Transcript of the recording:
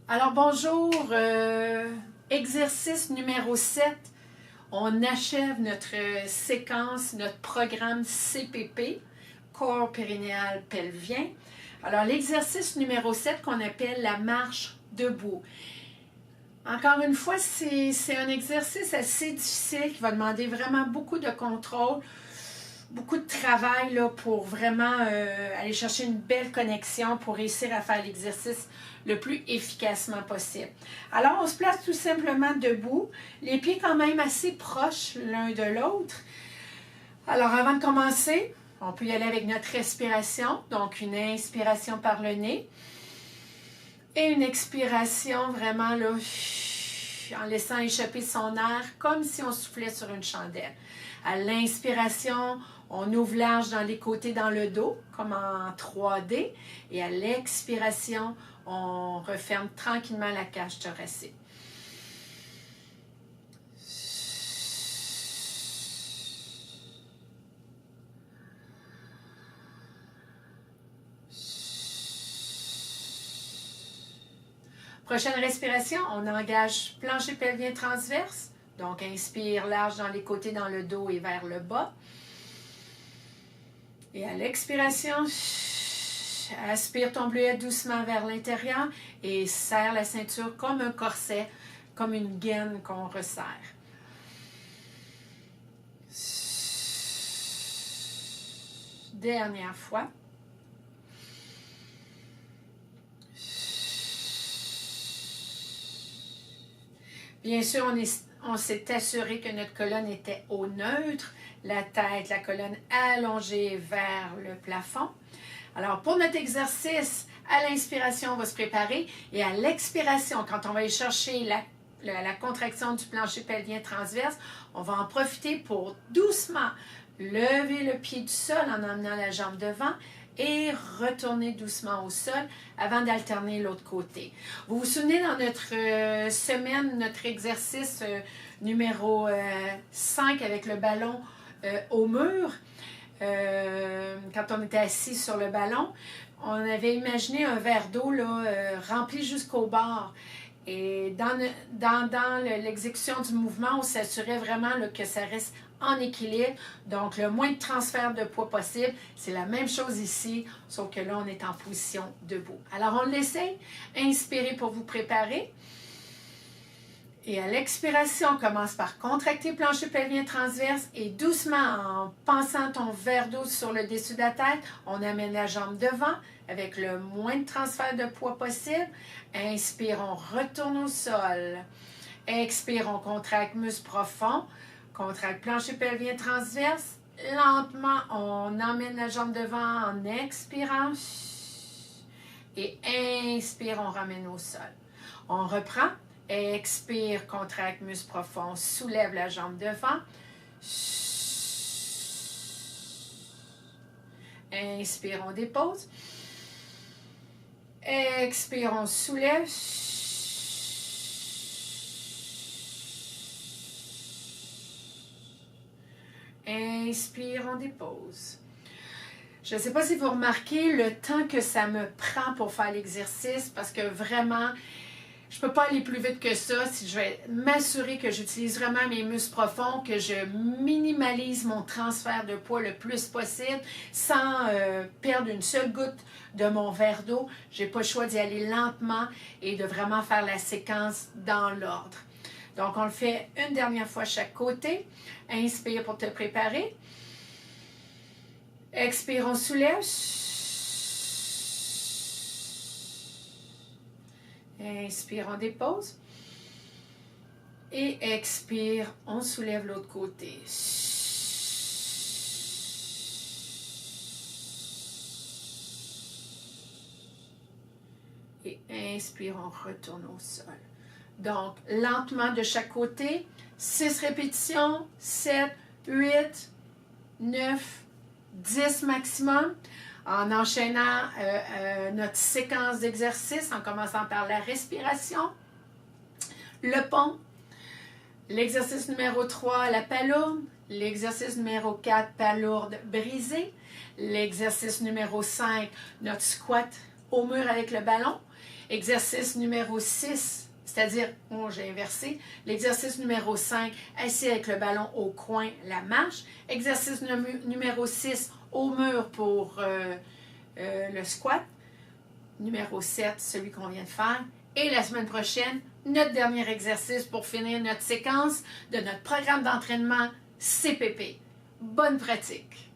Alors bonjour, exercice numéro 7. On achève notre séquence, notre programme CPP, corps périnéal pelvien. Alors l'exercice numéro 7 qu'on appelle la marche debout. Encore une fois, c'est un exercice assez difficile qui va demander vraiment beaucoup de contrôle, beaucoup de travail là, pour vraiment aller chercher une belle connexion pour réussir à faire l'exercice le plus efficacement possible. Alors, on se place tout simplement debout, les pieds quand même assez proches l'un de l'autre. Alors, avant de commencer, on peut y aller avec notre respiration. Donc, une inspiration par le nez et une expiration vraiment là, en laissant échapper son air comme si on soufflait sur une chandelle. À l'inspiration, on ouvre large dans les côtés, dans le dos, comme en 3D. Et à l'expiration, on referme tranquillement la cage thoracique. Prochaine respiration, on engage plancher pelvien transverse. Donc, inspire large dans les côtés, dans le dos et vers le bas. Et à l'expiration, aspire ton bleuet doucement vers l'intérieur et serre la ceinture comme un corset, comme une gaine qu'on resserre. Dernière fois. Bien sûr, on s'est assuré que notre colonne était au neutre, la tête, la colonne allongée vers le plafond. Alors, pour notre exercice, à l'inspiration, on va se préparer et à l'expiration, quand on va aller chercher la contraction du plancher pelvien transverse, on va en profiter pour doucement lever le pied du sol en emmenant la jambe devant et retourner doucement au sol avant d'alterner l'autre côté. Vous vous souvenez dans notre semaine, notre exercice numéro 5 avec le ballon au mur, quand on était assis sur le ballon, on avait imaginé un verre d'eau rempli jusqu'au bord. Et dans l'exécution du mouvement, on s'assurait vraiment là, que ça reste en équilibre. Donc, le moins de transfert de poids possible. C'est la même chose ici, sauf que là, on est en position debout. Alors, on l'essaye. Inspirez pour vous préparer. Et à l'expiration, on commence par contracter le plancher pelvien transverse et doucement, en pensant ton verre d'eau sur le dessus de la tête, on amène la jambe devant avec le moins de transfert de poids possible. Inspire, on retourne au sol. Expire, on contracte muscle profond. Contracte plancher pelvien transverse. Lentement, on emmène la jambe devant en expirant. Et inspire, on ramène au sol. On reprend. Expire, contracte muscle profond, soulève la jambe devant. Inspire, on dépose. Expire, on soulève. Inspire, on dépose. Je ne sais pas si vous remarquez le temps que ça me prend pour faire l'exercice parce que vraiment, je ne peux pas aller plus vite que ça si je vais m'assurer que j'utilise vraiment mes muscles profonds, que je minimalise mon transfert de poids le plus possible sans perdre une seule goutte de mon verre d'eau. Je n'ai pas le choix d'y aller lentement et de vraiment faire la séquence dans l'ordre. Donc, on le fait une dernière fois chaque côté. Inspire pour te préparer. Expire, on soulève. Inspire, on dépose. Et expire, on soulève l'autre côté. Et inspire, on retourne au sol. Donc, lentement de chaque côté. 6 répétitions, 7, 8, 9, 10 maximum. En enchaînant notre séquence d'exercices, en commençant par la respiration, le pont, l'exercice numéro 3, la palourde, l'exercice numéro 4, palourde brisée, l'exercice numéro 5, notre squat au mur avec le ballon, Exercice numéro 6, c'est-à-dire, oh, j'ai inversé. L'exercice numéro 5, assis avec le ballon au coin, la marche. Exercice numéro 6, au mur pour le squat. Numéro 7, celui qu'on vient de faire. Et la semaine prochaine, notre dernier exercice pour finir notre séquence de notre programme d'entraînement CPP. Bonne pratique!